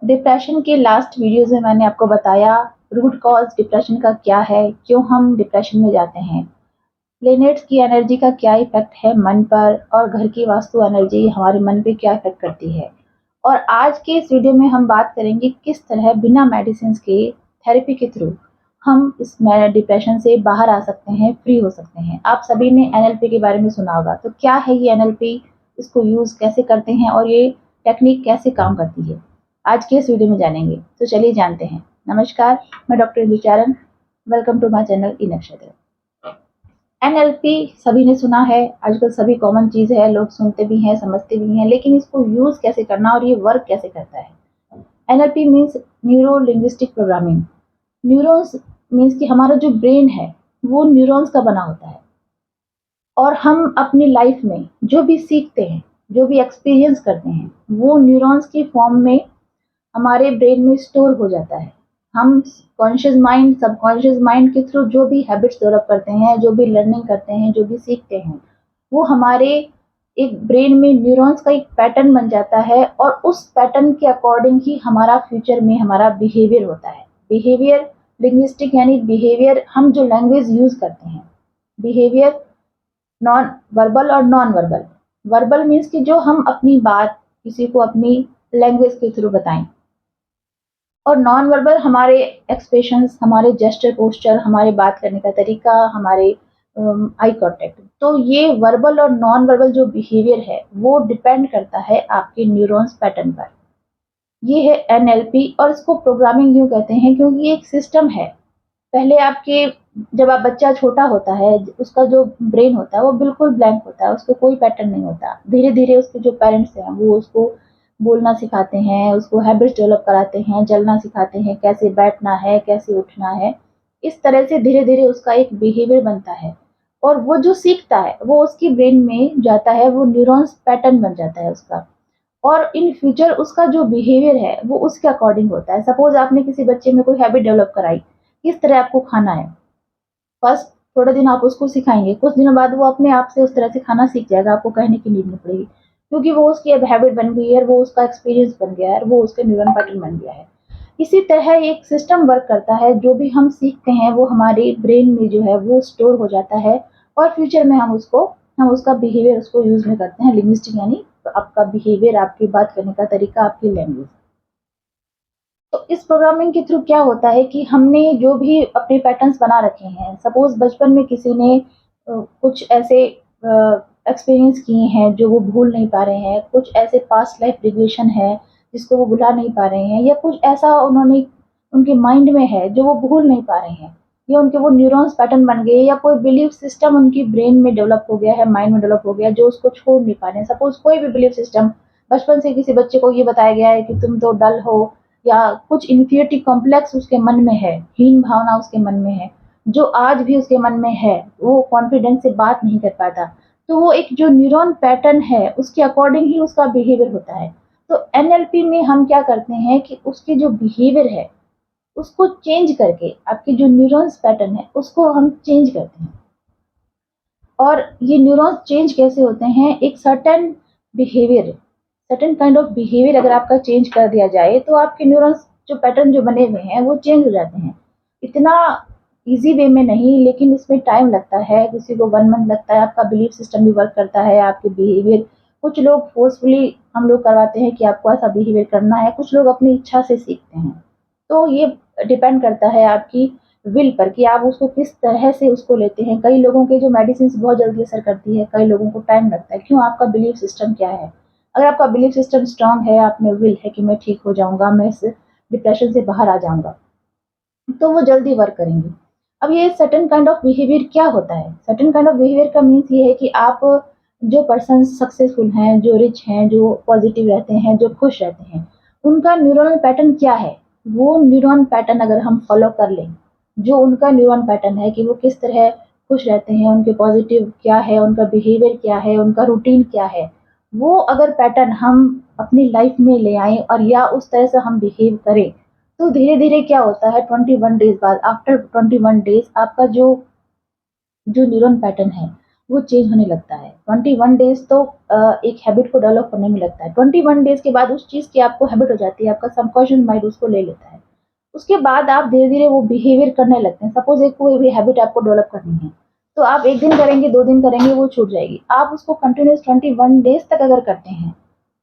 Depression के last videos में मैंने आपको बताया रूट कॉज़ डिप्रेशन का क्या है, क्यों हम डिप्रेशन में जाते हैं। प्लैनेट्स की एनर्जी का क्या इफ़ेक्ट है मन पर और घर की वास्तु एनर्जी हमारे मन पे क्या इफ़ेक्ट करती है। और आज के इस वीडियो में हम बात करेंगे किस तरह बिना मेडिसिन्स के थेरेपी के थ्रू हम इस डिप्रेशन से बाहर आ सकते हैं, फ्री हो सकते हैं। आप सभी ने एनएलपी के बारे में सुना होगा, तो क्या है ये एनएलपी, इसको यूज़ कैसे करते हैं और ये टेक्निक कैसे काम करती है, आज के इस वीडियो में जानेंगे। तो चलिए जानते हैं। नमस्कार, मैं doctor Indu Charan. Welcome to my channel E Nakshatra. NLP सभी ने सुना है, आजकल सभी कॉमन चीज़ है, लोग सुनते भी हैं, समझते भी हैं, लेकिन इसको यूज़ कैसे करना और ये वर्क कैसे करता है। NLP means neuro linguistic programming. Neurons means कि हमारा जो ब्रेन है वो न्यूरॉन्स का बना होता है और हम अपनी लाइफ में जो भी सीखते हैं, जो भी एक्सपीरियंस करते हैं, वो न्यूरॉन्स की फॉर्म में हमारे ब्रेन में स्टोर हो जाता है। हम कॉन्शियस माइंड, सबकॉन्शियस माइंड के थ्रू जो भी हैबिट्स डेवलप करते हैं, जो भी लर्निंग करते हैं, जो भी सीखते हैं, वो हमारे एक ब्रेन में न्यूरॉन्स का एक पैटर्न बन जाता है और उस पैटर्न के अकॉर्डिंग ही हमारा फ्यूचर में हमारा बिहेवियर होता है। बिहेवियर लिंग्विस्टिक यानी बिहेवियर, हम जो लैंग्वेज यूज़ करते हैं। बिहेवियर नॉन वर्बल और नॉन वर्बल। वर्बल मीन्स कि जो हम अपनी बात किसी को अपनी लैंग्वेज के थ्रू बताएं, और नॉन वर्बल हमारे एक्सप्रेशंस, हमारे जेस्चर, पोस्चर, हमारे बात करने का तरीका, हमारे आई कांटेक्ट। तो ये वर्बल और नॉन वर्बल जो बिहेवियर है वो डिपेंड करता है आपके न्यूरॉन्स पैटर्न पर। ये है एनएलपी और इसको प्रोग्रामिंग यूँ कहते हैं क्योंकि ये एक सिस्टम है। पहले आपके जब आप बच्चा छोटा होता है, उसका जो ब्रेन होता है वो बिल्कुल ब्लैंक होता है, उसको कोई पैटर्न नहीं होता। धीरे-धीरे उसके जो पेरेंट्स हैं वो उसको बोलना सिखाते हैं, उसको हैबिट्स डेवलप कराते हैं, चलना सिखाते हैं, कैसे बैठना है, कैसे उठना है। इस तरह से धीरे-धीरे उसका एक बिहेवियर बनता है और वो जो सीखता है वो उसकी ब्रेन में जाता है, वो न्यूरॉन्स पैटर्न बन जाता है उसका। और इन फ्यूचर उसका जो बिहेवियर है वो उसके अकॉर्डिंग होता है। सपोज़ आपने किसी बच्चे में कोई हैबिट डेवलप कराई, किस तरह आपको खाना है। फर्स्ट थोड़े दिन आप उसको सिखाएँगे, कुछ दिनों बाद वो अपने आप से उस तरह से खाना सीख जाएगा, आपको कहने की नीड नहीं पड़ेगी। क्योंकि वो उसकी अब हैबिट बन गई है, वो उसका एक्सपीरियंस बन गया है, वो उसका न्यूरल पैटर्न बन गया है। इसी तरह एक सिस्टम वर्क करता है, जो भी हम सीखते हैं वो हमारे ब्रेन में जो है वो स्टोर हो जाता है और फ्यूचर में हम उसका बिहेवियर उसको यूज़ में करते हैं। लिंग्विस्टिक यानी आपका बिहेवियर, आपकी बात करने का तरीका, आपकी लैंग्वेज। तो इस प्रोग्रामिंग के थ्रू क्या होता है कि हमने जो भी अपने पैटर्न्स बना रखे हैं, सपोज़ बचपन में किसी ने कुछ ऐसे एक्सपीरियंस किए हैं जो वो भूल नहीं पा रहे हैं, कुछ ऐसे पास्ट लाइफ रिग्रेशन है जिसको वो भुला नहीं पा रहे हैं, या कुछ ऐसा उन्होंने उनके माइंड में है जो वो भूल नहीं पा रहे हैं, या उनके वो न्यूरॉन्स पैटर्न बन गए, या कोई बिलीफ सिस्टम उनकी ब्रेन में डेवलप हो गया है, माइंड में डेवलप हो गया है, जो उसको छोड़ नहीं पा रहे हैं। सपोज़ कोई भी बिलीफ सिस्टम, बचपन से किसी बच्चे को ये बताया गया है कि तुम तो डल हो, या कुछ इन्फीरियरिटी कॉम्प्लेक्स उसके मन में है, हीन भावना उसके मन में है, जो आज भी उसके मन में है, वो कॉन्फिडेंस से बात नहीं कर पाता। तो वो एक जो न्यूरॉन पैटर्न है, उसके अकॉर्डिंग ही उसका बिहेवियर होता है। तो एनएलपी में हम क्या करते हैं कि उसके जो बिहेवियर है, उसको चेंज करके आपके जो न्यूरॉन्स पैटर्न है, उसको हम चेंज करते हैं। और ये न्यूरॉन्स चेंज कैसे होते हैं, एक certain behaviour, certain kind of behaviour अगर आपका चेंज कर दिया जाए तो आपके न्यूरॉन्स जो पैटर्न जो बने हुए हैं वो चेंज हो जाते हैं। इतना ईज़ी वे में नहीं, लेकिन इसमें टाइम लगता है, किसी को 1 मंथ लगता है, आपका बिलीफ सिस्टम भी वर्क करता है, आपके बिहेवियर, कुछ लोग फोर्सफुली हम लोग करवाते हैं कि आपको ऐसा बिहेवियर करना है, कुछ लोग अपनी इच्छा से सीखते हैं। तो ये डिपेंड करता है आपकी विल पर कि आप उसको किस तरह से उसको लेते हैं। कई लोगों के जो मेडिसिन्स बहुत जल्दी असर करती है, कई लोगों को टाइम लगता है। क्यों? आपका बिलीफ सिस्टम क्या है? अगर आपका बिलीफ सिस्टम स्ट्रॉन्ग है, आप में विल है कि मैं ठीक हो जाऊँगा, मैं इस डिप्रेशन से बाहर आ जाऊँगा, तो वो जल्दी वर्क करेंगे। अब ये सर्टेन काइंड ऑफ बिहेवियर क्या होता है? सर्टेन काइंड ऑफ बिहेवियर का मीन्स ये है कि आप, जो पर्सन सक्सेसफुल हैं, जो रिच हैं, जो पॉजिटिव रहते हैं, जो खुश रहते हैं, उनका न्यूरल पैटर्न क्या है? वो न्यूरॉन पैटर्न अगर हम फॉलो कर लें, जो उनका न्यूरॉन पैटर्न है कि वो किस तरह खुश रहते हैं, उनके पॉजिटिव क्या है, उनका बिहेवियर क्या है, उनका रूटीन क्या है, वो अगर पैटर्न हम अपनी लाइफ में ले आएँ और या उस तरह से हम बिहेव करें, तो धीरे-धीरे क्या होता है, 21 डेज़ बाद, आफ्टर 21 डेज़ आपका जो जो न्यूरॉन पैटर्न है, वो चेंज होने लगता है। 21 डेज़ तो एक हैबिट को डेवलप करने में लगता है। 21 डेज़ के बाद उस चीज़ की आपको हैबिट हो जाती है, आपका सबकॉन्शियस माइंड उसको ले लेता है। उसके बाद आप धीरे-धीरे वो बिहेवियर करने लगते हैं। सपोज़ एक कोई भी हैबिट आपको डेवलप करनी है, तो आप 1 दिन करेंगे, 2 दिन करेंगे, वो छूट जाएगी। आप उसको कंटिन्यूअस 21 डेज़ तक अगर करते हैं,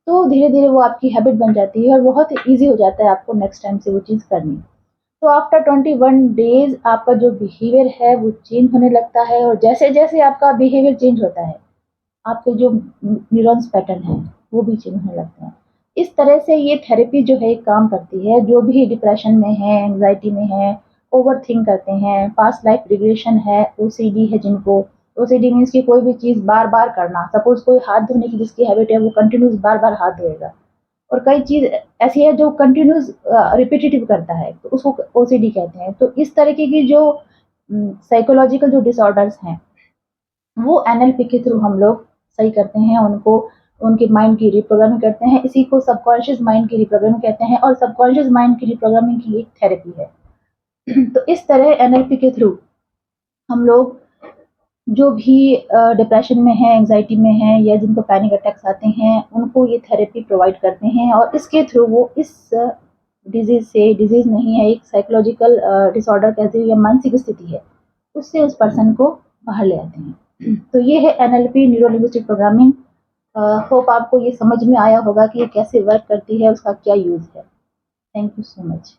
तो धीरे-धीरे वो आपकी हैबिट बन जाती है और बहुत ईज़ी हो जाता है आपको नेक्स्ट टाइम से वो चीज़ करनी। तो आफ्टर 21 डेज़ आपका जो बिहेवियर है वो चेंज होने लगता है और जैसे-जैसे आपका बिहेवियर चेंज होता है, आपके जो न्यूरॉन्स पैटर्न हैं, वो भी चेंज होने लगते हैं। इस तरह से ये थेरेपी जो है काम करती है, जो भी डिप्रेशन में है, एंग्ज़ायटी में है, ओवरथिंक करते हैं, पास्ट लाइफ रिग्रेशन है, ओसीडी है जिनको, ओसीडी मीन्स कि कोई भी चीज़ बार-बार करना। सपोज़ कोई हाथ धोने की जिसकी हैबिट है, वो कंटिन्यूअस बार-बार हाथ धोएगा। और कई चीज़ ऐसी है जो कंटिन्यूअस रिपिटिटिव करता है, तो उसको ओसीडी कहते हैं। तो इस तरीके की जो साइकोलॉजिकल जो डिसऑर्डर्स हैं, वो एनएलपी के थ्रू हम लोग सही करते हैं, उनको उनके माइंड की रिप्रोग्रामिंग करते हैं। इसी को सबकॉन्शियस माइंड की रिप्रोग्रामिंग कहते हैं और सबकॉन्शियस माइंड की रिप्रोग्रामिंग की एक थेरेपी है। तो इस तरह एनएलपी के थ्रू हम लोग जो भी डिप्रेशन में है, एंग्ज़ायटी में है या जिनको पैनिक अटैक्स आते हैं, उनको ये थेरेपी प्रोवाइड करते हैं और इसके थ्रू वो इस डिज़ीज़ से, डिज़ीज़ नहीं है, एक साइकोलॉजिकल डिसऑर्डर कहते हैं या मानसिक स्थिति है, उससे उस पर्सन को बाहर ले आते हैं। तो ये है NLP, neuro linguistic programming. Hope आपको ये समझ में आया होगा कि ये कैसे वर्क करती है, उसका क्या यूज़ है। Thank you so much.